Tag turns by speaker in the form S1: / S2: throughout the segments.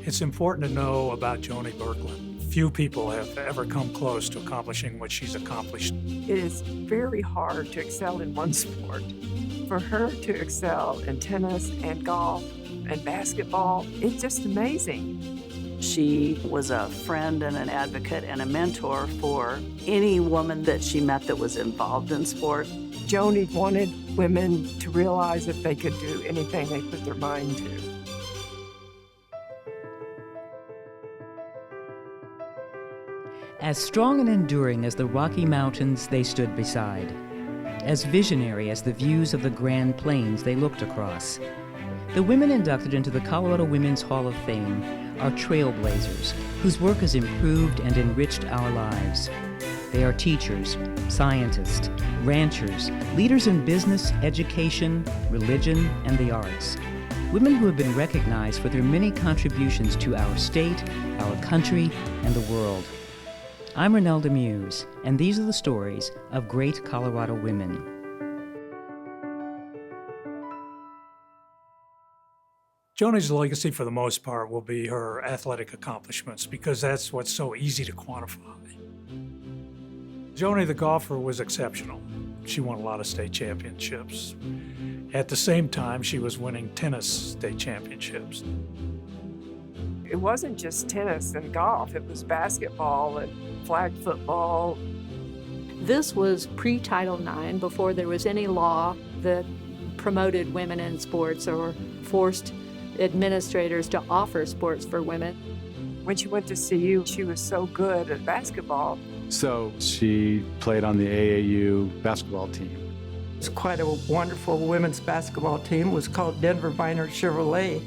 S1: It's important to know about Joan BIrkland. Few people have ever come close to accomplishing what she's accomplished.
S2: It is very hard to excel in one sport. For her to excel in tennis and golf and basketball, it's just amazing.
S3: She was a friend and an advocate and a mentor for any woman that she met that was involved in sport.
S2: Joni wanted women to realize that they could do anything they put their mind to.
S4: As strong and enduring as the Rocky Mountains they stood beside, as visionary as the views of the Grand Plains they looked across, the women inducted into the Colorado Women's Hall of Fame are trailblazers whose work has improved and enriched our lives. They are teachers, scientists, ranchers, leaders in business, education, religion, and the arts. Women who have been recognized for their many contributions to our state, our country, and the world. I'm Renelda Muse, and these are the stories of great Colorado women.
S1: Joni's legacy, for the most part, will be her athletic accomplishments because that's what's so easy to quantify. Joni, the golfer, was exceptional. She won a lot of state championships. At the same time, she was winning tennis state championships.
S2: It wasn't just tennis and golf, it was basketball and flag football.
S5: This was pre-Title IX, before there was any law that promoted women in sports or forced administrators to offer sports for women.
S2: When she went to CU, she was so good at basketball.
S6: So she played on the AAU basketball team.
S7: It's quite a wonderful women's basketball team. It was called Denver Minor Chevrolet.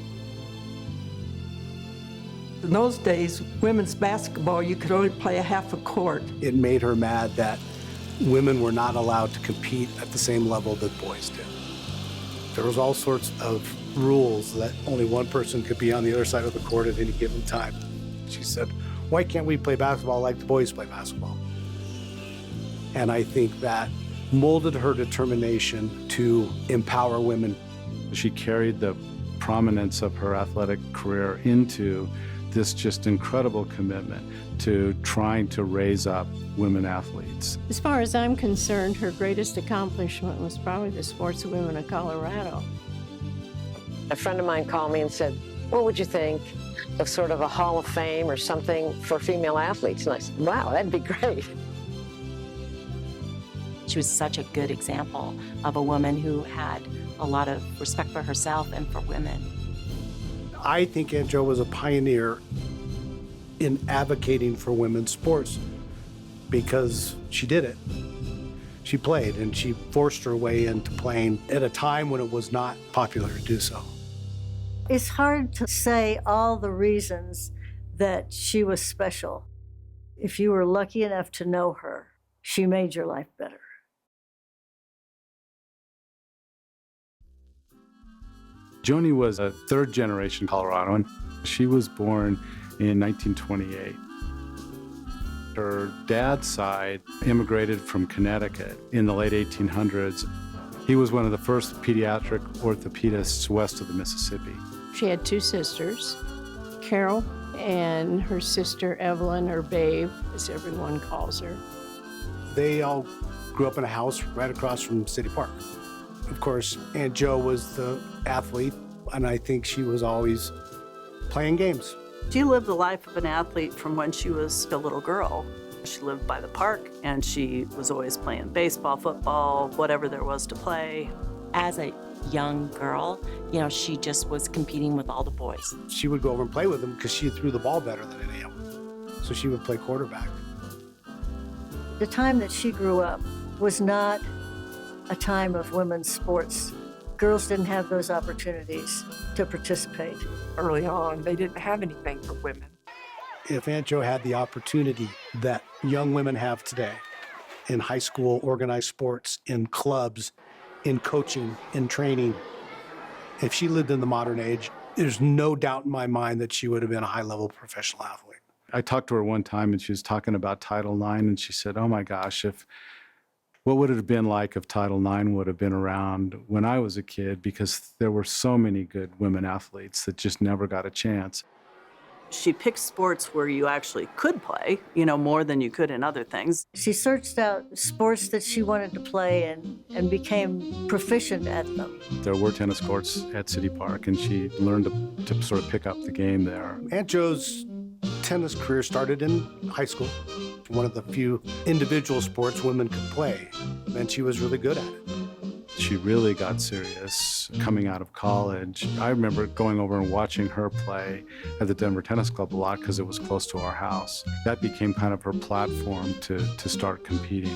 S7: In those days, women's basketball, you could only play a half a court.
S8: It made her mad that women were not allowed to compete at the same level that boys did. There was all sorts of rules that only one person could be on the other side of the court at any given time. She said, why can't we play basketball like the boys play basketball? And I think that molded her determination to empower women.
S6: She carried the prominence of her athletic career into this just incredible commitment to trying to raise up women athletes.
S9: As far as I'm concerned, her greatest accomplishment was probably the Sportswomen of Colorado.
S10: A friend of mine called me and said, what would you think of sort of a Hall of Fame or something for female athletes? And I said, wow, that'd be great.
S11: She was such a good example of a woman who had a lot of respect for herself and for women.
S8: I think Aunt Jo was a pioneer in advocating for women's sports because she did it. She played and she forced her way into playing at a time when it was not popular to do so.
S12: It's hard to say all the reasons that she was special. If you were lucky enough to know her, she made your life better.
S6: Joni was a third-generation Coloradoan. She was born in 1928. Her dad's side immigrated from Connecticut in the late 1800s. He was one of the first pediatric orthopedists west of the Mississippi.
S9: She had two sisters, Carol and her sister Evelyn, or Babe, as everyone calls her.
S8: They all grew up in a house right across from City Park. Of course, Aunt Jo was the athlete, and I think she was always playing games.
S3: She lived the life of an athlete from when she was a little girl. She lived by the park, and she was always playing baseball, football, whatever there was to play.
S11: As a young girl, she just was competing with all the boys.
S8: She would go over and play with them because she threw the ball better than any of them. So she would play quarterback.
S12: The time that she grew up was not a time of women's sports. Girls didn't have those opportunities to participate.
S2: Early on, they didn't have anything for women.
S8: If Aunt Jo had the opportunity that young women have today in high school, organized sports, in clubs, in coaching, in training, if she lived in the modern age, there's no doubt in my mind that she would have been a high-level professional athlete.
S6: I talked to her one time, and she was talking about Title IX, and she said, oh my gosh, what would it have been like if Title IX would have been around when I was a kid, because there were so many good women athletes that just never got a chance.
S3: She picked sports where you actually could play, more than you could in other things.
S12: She searched out sports that she wanted to play and became proficient at them.
S6: There were tennis courts at City Park, and she learned to sort of pick up the game there.
S8: Aunt Jo's tennis career started in high school. One of the few individual sports women could play, and she was really good at it.
S6: She really got serious coming out of college. I remember going over and watching her play at the Denver Tennis Club a lot because it was close to our house. That became kind of her platform to start competing.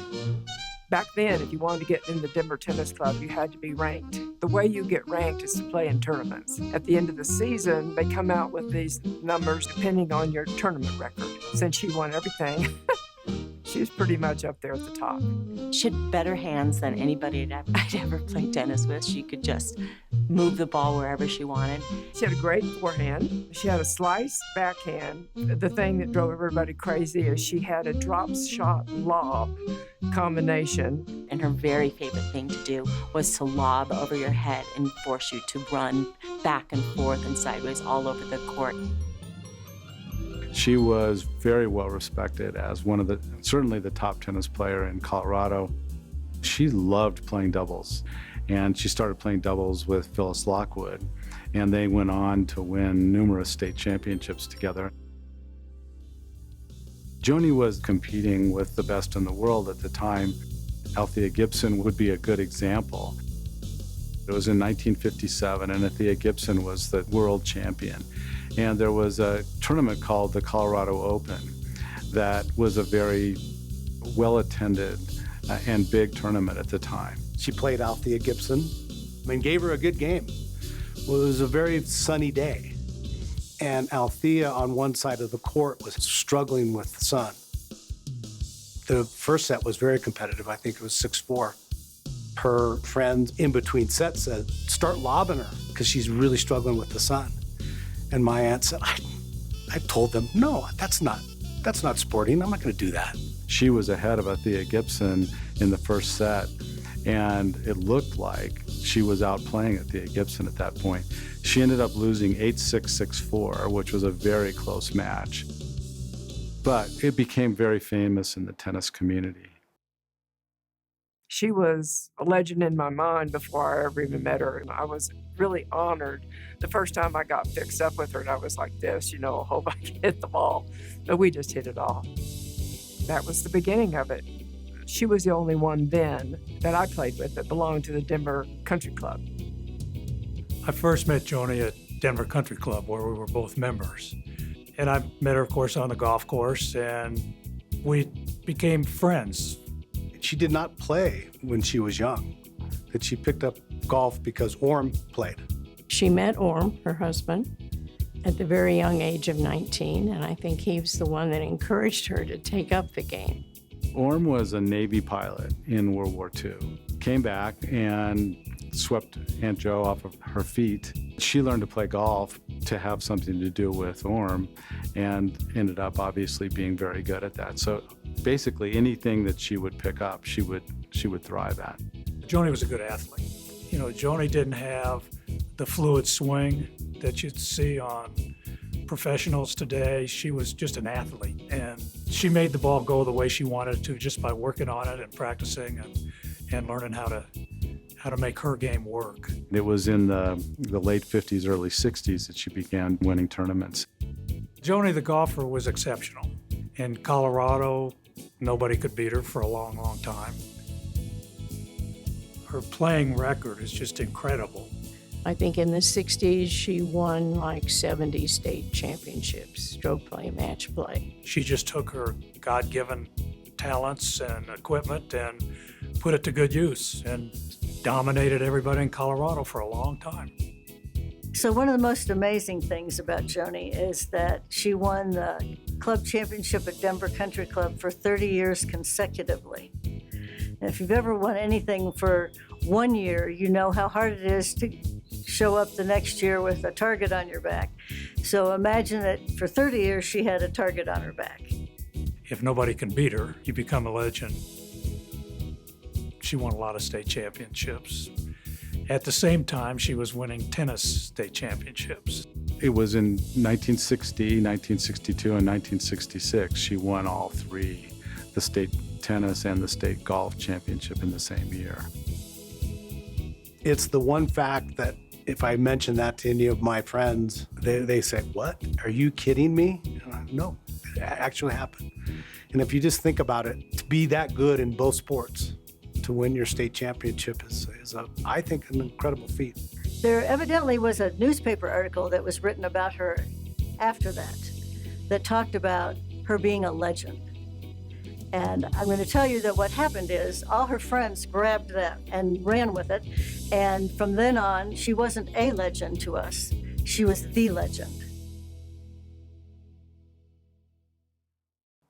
S2: Back then, if you wanted to get in the Denver Tennis Club, you had to be ranked. The way you get ranked is to play in tournaments. At the end of the season, they come out with these numbers depending on your tournament record. Since she won everything, she was pretty much up there at the top.
S11: She had better hands than anybody I'd ever played tennis with. She could just move the ball wherever she wanted.
S2: She had a great forehand. She had a slice backhand. The thing that drove everybody crazy is she had a drop shot lob combination.
S11: And her very favorite thing to do was to lob over your head and force you to run back and forth and sideways all over the court.
S6: She was very well respected as certainly the top tennis player in Colorado. She loved playing doubles, and she started playing doubles with Phyllis Lockwood, and they went on to win numerous state championships together. Joni was competing with the best in the world at the time. Althea Gibson would be a good example. It was in 1957, and Althea Gibson was the world champion. And there was a tournament called the Colorado Open that was a very well-attended and big tournament at the time.
S8: She played Althea Gibson and gave her a good game. Well, it was a very sunny day, and Althea on one side of the court was struggling with the sun. The first set was very competitive. I think it was 6-4. Her friend in between sets said, start lobbing her because she's really struggling with the sun. And my aunt said, I told them, no, that's not sporting. I'm not going to do that.
S6: She was ahead of Althea Gibson in the first set, and it looked like she was outplaying Althea Gibson at that point. She ended up losing 8-6, 6-4, which was a very close match. But it became very famous in the tennis community.
S2: She was a legend in my mind before I ever even met her. And I was really honored. The first time I got fixed up with her, and I was like this, I hope I can hit the ball. But we just hit it off. That was the beginning of it. She was the only one then that I played with that belonged to the Denver Country Club.
S1: I first met Joni at Denver Country Club, where we were both members. And I met her, of course, on the golf course, and we became friends.
S8: She did not play when she was young. That she picked up golf because Orm played.
S9: She met Orm, her husband, at the very young age of 19, and I think he was the one that encouraged her to take up the game.
S6: Orm was a Navy pilot in World War II. Came back and swept Aunt Jo off of her feet. She learned to play golf to have something to do with Orm, and ended up obviously being very good at that. So basically anything that she would pick up, she would thrive at.
S1: Joni was a good athlete. Joni didn't have the fluid swing that you'd see on professionals today. She was just an athlete, and she made the ball go the way she wanted it to just by working on it and practicing and learning how to make her game work.
S6: It was in the late 50s, early 60s that she began winning tournaments.
S1: Joni, the golfer, was exceptional. In Colorado, nobody could beat her for a long, long time. Her playing record is just incredible.
S9: I think in the 60s, she won like 70 state championships, stroke play, match play.
S1: She just took her God-given talents and equipment and put it to good use and dominated everybody in Colorado for a long time.
S12: So one of the most amazing things about Joni is that she won the club championship at Denver Country Club for 30 years consecutively. And if you've ever won anything for 1 year, you know how hard it is to show up the next year with a target on your back. So imagine that for 30 years, she had a target on her back.
S1: If nobody can beat her, you become a legend. She won a lot of state championships. At the same time, she was winning tennis state championships.
S6: It was in 1960, 1962, and 1966. She won all three, the state tennis and the state golf championship in the same year.
S8: It's the one fact that if I mention that to any of my friends, they say, "What? Are you kidding me?" And I'm, no, it actually happened. And if you just think about it, to be that good in both sports, to win your state championship is I think, an incredible feat.
S12: There evidently was a newspaper article that was written about her after that talked about her being a legend. And I'm going to tell you that what happened is all her friends grabbed that and ran with it. And from then on, she wasn't a legend to us. She was the legend.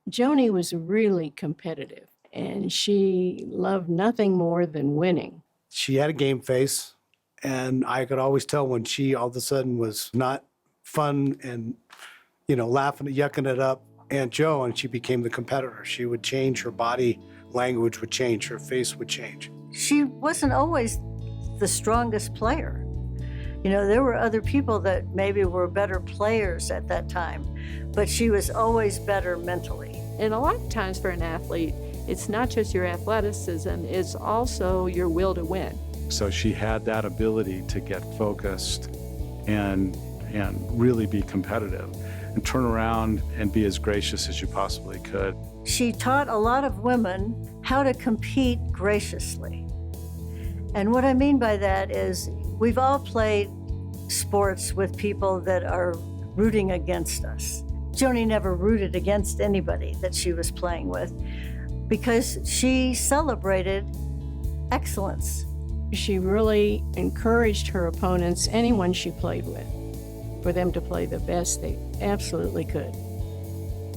S9: Joni was really competitive, and she loved nothing more than winning.
S8: She had a game face, and I could always tell when she all of a sudden was not fun and, laughing, yucking it up, Aunt Jo, and she became the competitor. She would change, her body language would change, her face would change.
S12: She wasn't always the strongest player. There were other people that maybe were better players at that time, but she was always better mentally.
S5: And a lot of times for an athlete, it's not just your athleticism, it's also your will to win.
S6: So she had that ability to get focused and really be competitive and turn around and be as gracious as you possibly could.
S12: She taught a lot of women how to compete graciously. And what I mean by that is we've all played sports with people that are rooting against us. Joni never rooted against anybody that she was playing with because she celebrated excellence.
S9: She really encouraged her opponents, anyone she played with, for them to play the best they absolutely could.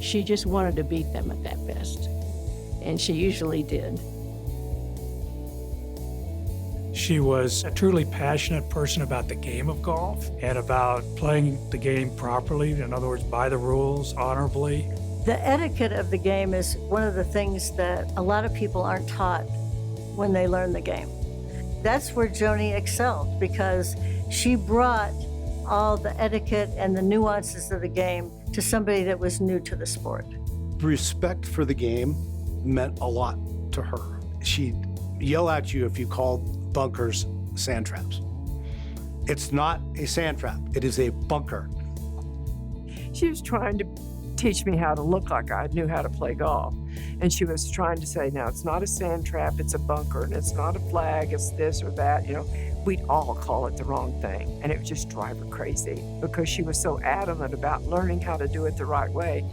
S9: She just wanted to beat them at that best, and she usually did.
S1: She was a truly passionate person about the game of golf and about playing the game properly, in other words, by the rules, honorably.
S12: The etiquette of the game is one of the things that a lot of people aren't taught when they learn the game. That's where Joni excelled because she brought all the etiquette and the nuances of the game to somebody that was new to the sport.
S8: Respect for the game meant a lot to her. She'd yell at you if you called bunkers sand traps. It's not a sand trap, it is a bunker.
S2: She was trying to teach me how to look like I knew how to play golf. And she was trying to say, now, it's not a sand trap, it's a bunker, and it's not a flag, it's this or that. We'd all call it the wrong thing, and it would just drive her crazy because she was so adamant about learning how to do it the right way.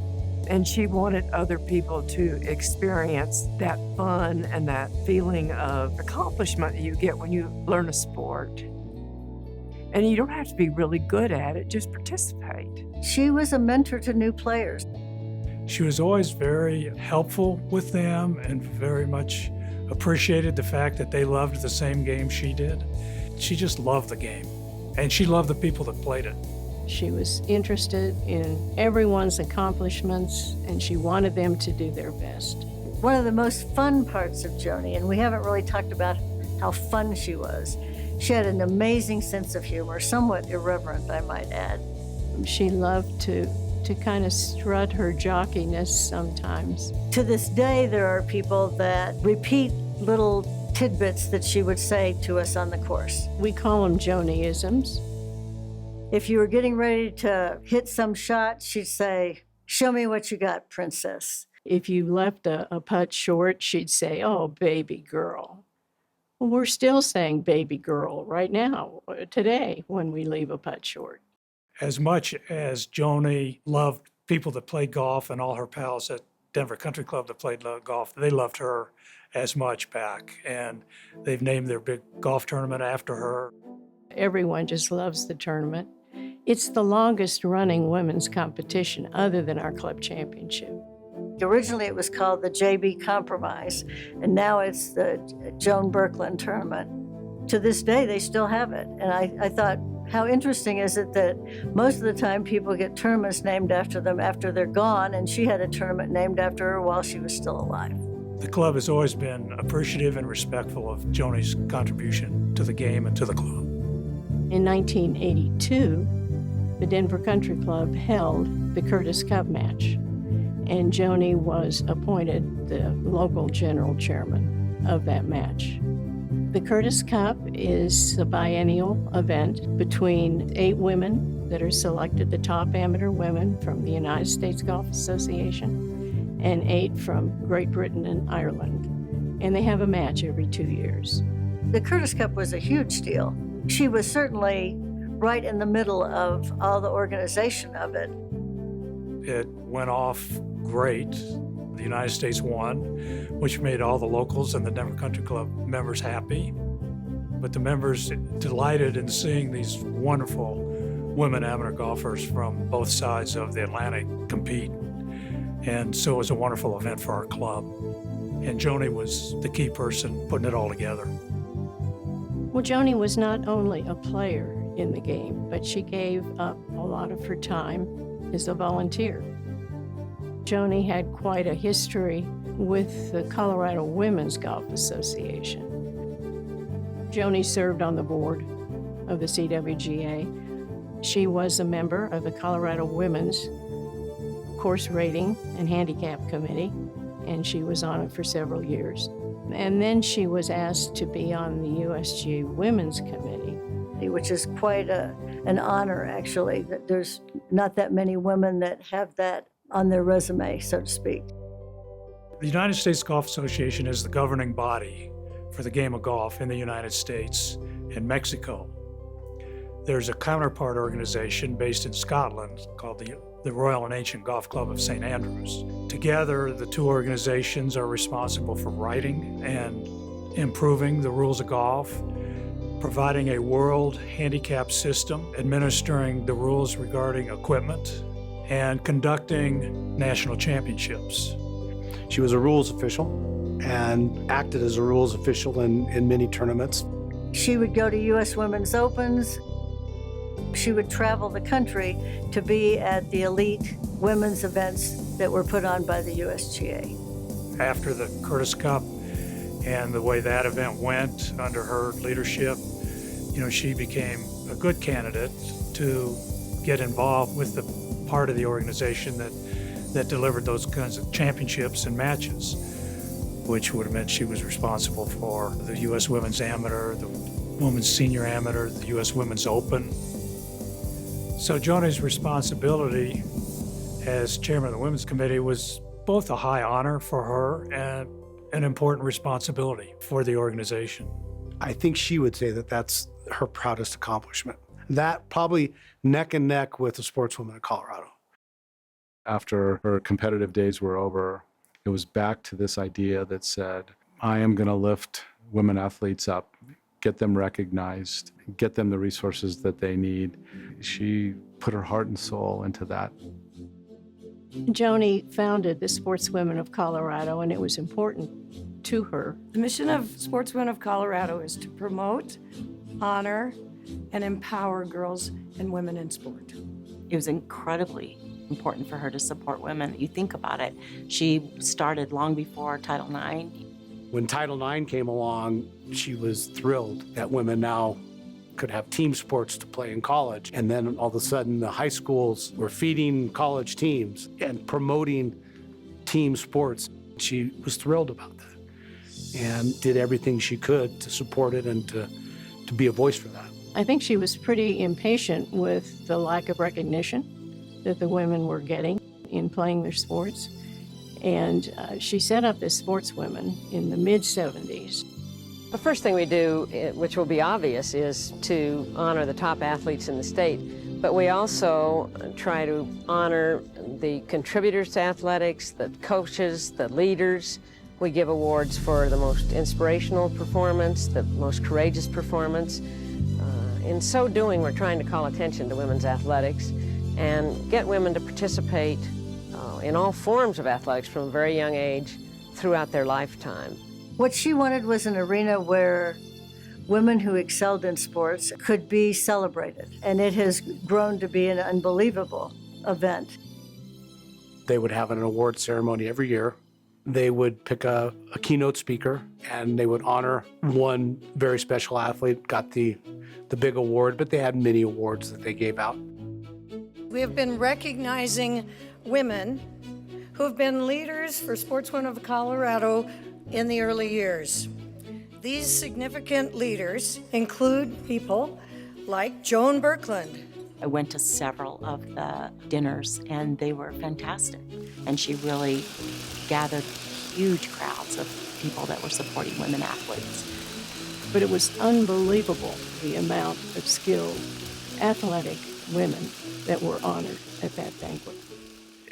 S2: And she wanted other people to experience that fun and that feeling of accomplishment that you get when you learn a sport. And you don't have to be really good at it, just participate.
S12: She was a mentor to new players.
S1: She was always very helpful with them and very much appreciated the fact that they loved the same game she did. She just loved the game, and she loved the people that played it.
S9: She was interested in everyone's accomplishments, and she wanted them to do their best.
S12: One of the most fun parts of Joni, and we haven't really talked about how fun she was, she had an amazing sense of humor, somewhat irreverent, I might add.
S9: She loved to kind of strut her jockiness sometimes.
S12: To this day, there are people that repeat little tidbits that she would say to us on the course.
S9: We call them Joni-isms.
S12: If you were getting ready to hit some shot, she'd say, "Show me what you got, princess."
S9: If you left a putt short, she'd say, "Oh, baby girl." Well, we're still saying baby girl right now, today, when we leave a putt short.
S1: As much as Joni loved people that played golf and all her pals at Denver Country Club that played golf, they loved her as much back. And they've named their big golf tournament after her.
S9: Everyone just loves the tournament. It's the longest running women's competition other than our club championship.
S12: Originally it was called the JB Compromise, and now it's the Joan BIrkland tournament. To this day, they still have it. And I thought, how interesting is it that most of the time people get tournaments named after them after they're gone, and she had a tournament named after her while she was still alive.
S1: The club has always been appreciative and respectful of Joni's contribution to the game and to the club.
S9: In 1982, the Denver Country Club held the Curtis Cup match, and Joni was appointed the local general chairman of that match. The Curtis Cup is a biennial event between 8 women that are selected, the top amateur women from the United States Golf Association, and 8 from Great Britain and Ireland. And they have a match every 2 years.
S12: The Curtis Cup was a huge deal. She was certainly right in the middle of all the organization of it.
S1: It went off great. The United States won, which made all the locals and the Denver Country Club members happy. But the members delighted in seeing these wonderful women amateur golfers from both sides of the Atlantic compete. And so it was a wonderful event for our club. And Joni was the key person putting it all together.
S9: Well, Joni was not only a player in the game, but she gave up a lot of her time as a volunteer. Joni had quite a history with the Colorado Women's Golf Association. Joni served on the board of the CWGA. She was a member of the Colorado Women's Course Rating and Handicap Committee, and she was on it for several years. And then she was asked to be on the USGA Women's Committee,
S12: which is quite an honor, actually. That there's not that many women that have that on their resume, so to speak.
S1: The United States Golf Association is the governing body for the game of golf in the United States and Mexico. There's a counterpart organization based in Scotland called the Royal and Ancient Golf Club of St. Andrews. Together, the two organizations are responsible for writing and improving the rules of golf, providing a world handicap system, administering the rules regarding equipment, and conducting national championships.
S8: She was a rules official and acted as a rules official in many tournaments.
S12: She would go to U.S. Women's Opens. She would travel the country to be at the elite women's events that were put on by the USGA.
S1: After the Curtis Cup and the way that event went under her leadership, she became a good candidate to get involved with the part of the organization that delivered those kinds of championships and matches, which would have meant she was responsible for the U.S. Women's Amateur, the Women's Senior Amateur, the U.S. Women's Open. So Joni's responsibility as chairman of the Women's Committee was both a high honor for her and an important responsibility for the organization.
S8: I think she would say that that's her proudest accomplishment. That probably neck and neck with the Sportswomen of Colorado.
S6: After her competitive days were over, it was back to this idea that said, I am going to lift women athletes up, get them recognized, get them the resources that they need. She put her heart and soul into that.
S9: Joni founded the Sportswomen of Colorado, and it was important to her.
S13: The mission of Sportswomen of Colorado is to promote, honor, and empower girls and women in sport.
S11: It was incredibly important for her to support women. You think about it, she started long before Title IX.
S8: When Title IX came along, she was thrilled that women now could have team sports to play in college. And then all of a sudden, the high schools were feeding college teams and promoting team sports. She was thrilled about that and did everything she could to support it and to be a voice for that.
S9: I think she was pretty impatient with the lack of recognition that the women were getting in playing their sports. And she set up this Sportswomen in the mid-70s.
S10: The first thing we do, which will be obvious, is to honor the top athletes in the state. But we also try to honor the contributors to athletics, the coaches, the leaders. We give awards for the most inspirational performance, the most courageous performance. In so doing, we're trying to call attention to women's athletics and get women to participate in all forms of athletics from a very young age throughout their lifetime.
S12: What she wanted was an arena where women who excelled in sports could be celebrated, and it has grown to be an unbelievable event.
S8: They would have an award ceremony every year They would pick a keynote speaker, and they would honor one very special athlete, got the big award, but they had many awards that they gave out.
S13: We have been recognizing women who have been leaders for Sportswomen of Colorado in the early years. These significant leaders include people like Joan BIrkland.
S11: I went to several of the dinners, and they were fantastic. And she really gathered huge crowds of people that were supporting women athletes.
S9: But it was unbelievable the amount of skilled, athletic women that were honored at that banquet.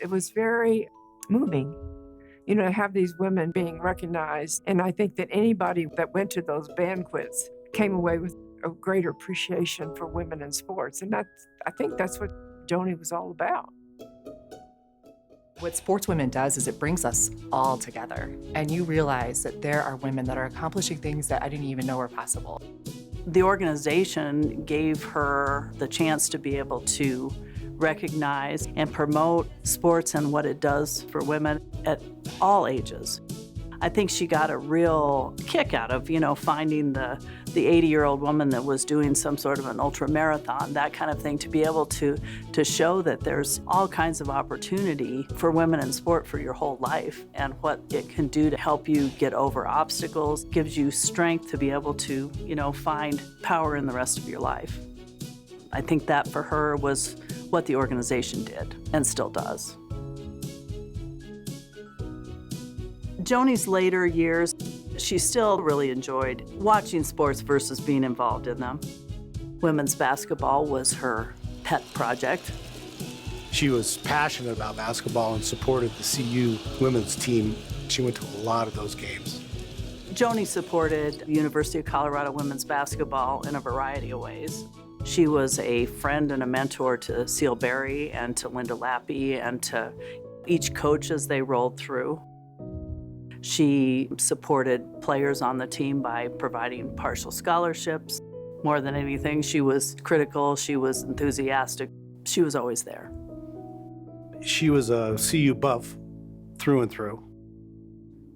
S2: It was very moving, you know, to have these women being recognized. And I think that anybody that went to those banquets came away with a greater appreciation for women in sports. And I think that's what Joni was all about.
S14: What Sportswomen does is it brings us all together, and you realize that there are women that are accomplishing things that I didn't even know were possible.
S3: The organization gave her the chance to be able to recognize and promote sports and what it does for women at all ages. I think she got a real kick out of, finding the 80-year-old woman that was doing some sort of an ultra marathon, that kind of thing, to be able to show that there's all kinds of opportunity for women in sport for your whole life, and what it can do to help you get over obstacles, gives you strength to be able to, find power in the rest of your life. I think that for her was what the organization did and still does. Joni's later years, she still really enjoyed watching sports versus being involved in them. Women's basketball was her pet project.
S8: She was passionate about basketball and supported the CU women's team. She went to a lot of those games.
S3: Joni supported the University of Colorado women's basketball in a variety of ways. She was a friend and a mentor to Seal Berry and to Linda Lappy and to each coach as they rolled through. She supported players on the team by providing partial scholarships. More than anything, she was critical, she was enthusiastic, she was always there.
S8: She was a CU buff through and through.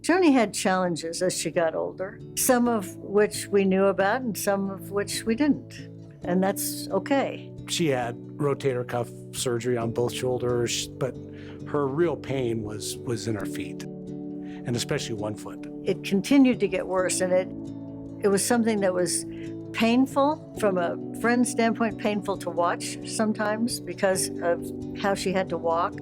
S12: Joni had challenges as she got older, some of which we knew about and some of which we didn't, and that's okay.
S8: She had rotator cuff surgery on both shoulders, but her real pain was in her feet, and especially one foot. It
S12: continued to get worse, and it was something that was painful from a friend's standpoint, painful to watch sometimes because of how she had to walk.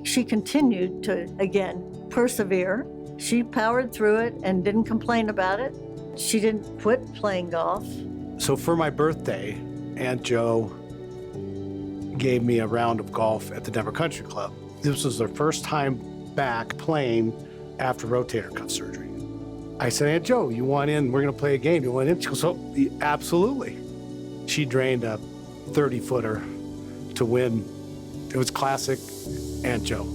S12: She continued to, again, persevere. She powered through it and didn't complain about it. She didn't quit playing golf.
S8: So for my birthday, Aunt Jo gave me a round of golf at the Denver Country Club. This was their first time back playing after rotator cuff surgery. I said, Aunt Jo, you want in? We're gonna play a game. You want in? She goes, oh, absolutely. She drained a 30-footer to win. It was classic Aunt Jo.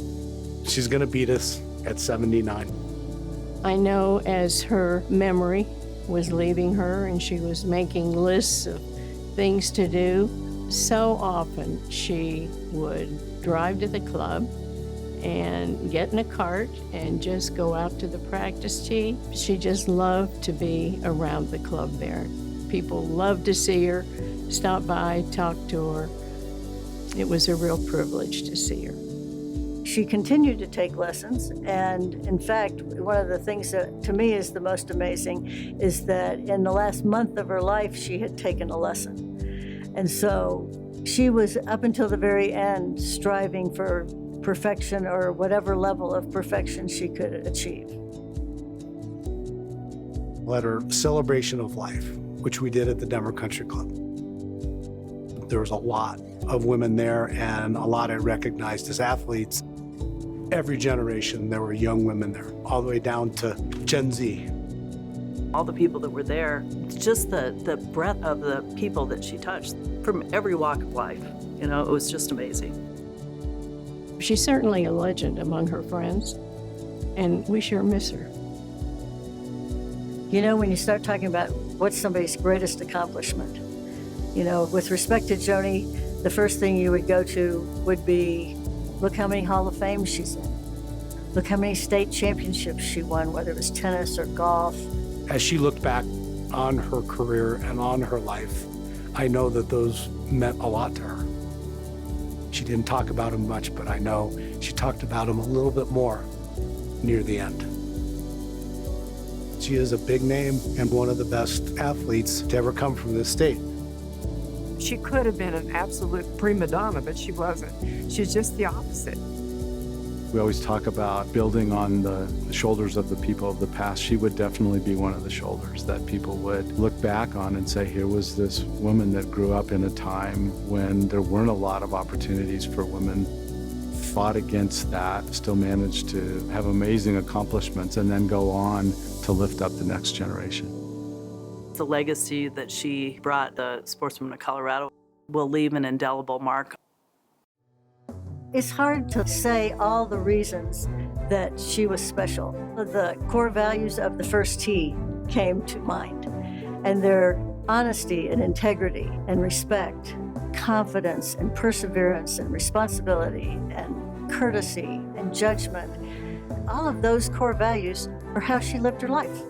S8: She's gonna beat us at 79.
S9: I know as her memory was leaving her and she was making lists of things to do, so often she would drive to the club and get in a cart and just go out to the practice tee. She just loved to be around the club there. People loved to see her, stop by, talk to her. It was a real privilege to see her.
S12: She continued to take lessons, and in fact, one of the things that to me is the most amazing is that in the last month of her life, she had taken a lesson. And so she was, up until the very end, striving for perfection or whatever level of perfection she could achieve.
S8: At her celebration of life, which we did at the Denver Country Club, there was a lot of women there and a lot I recognized as athletes. Every generation, there were young women there, all the way down to Gen Z.
S3: All the people that were there, just the breadth of the people that she touched from every walk of life. It was just amazing.
S9: She's certainly a legend among her friends, and we sure miss her.
S12: When you start talking about what's somebody's greatest accomplishment, with respect to Joni, the first thing you would go to would be, look how many Hall of Fames she's in. Look how many state championships she won, whether it was tennis or golf.
S8: As she looked back on her career and on her life, I know that those meant a lot to her. She didn't talk about them much, but I know she talked about them a little bit more near the end. She is a big name and one of the best athletes to ever come from this state.
S2: She could have been an absolute prima donna, but she wasn't. She's just the opposite.
S6: We always talk about building on the shoulders of the people of the past. She would definitely be one of the shoulders that people would look back on and say, here was this woman that grew up in a time when there weren't a lot of opportunities for women, fought against that, still managed to have amazing accomplishments, and then go on to lift up the next generation.
S3: The legacy that she brought the Sportswomen of Colorado will leave an indelible mark.
S12: It's hard to say all the reasons that she was special. The core values of the first tee came to mind, and their honesty and integrity and respect, confidence and perseverance and responsibility and courtesy and judgment. All of those core values are how she lived her life.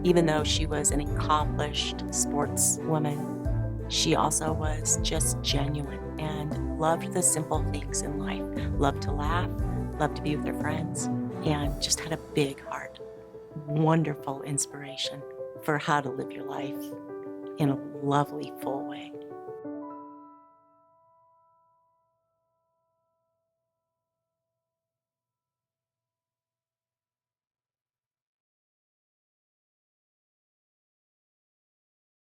S11: Even though she was an accomplished sportswoman, she also was just genuine and loved the simple things in life. Loved to laugh, loved to be with her friends, and just had a big heart. Wonderful inspiration for how to live your life in a lovely, full way.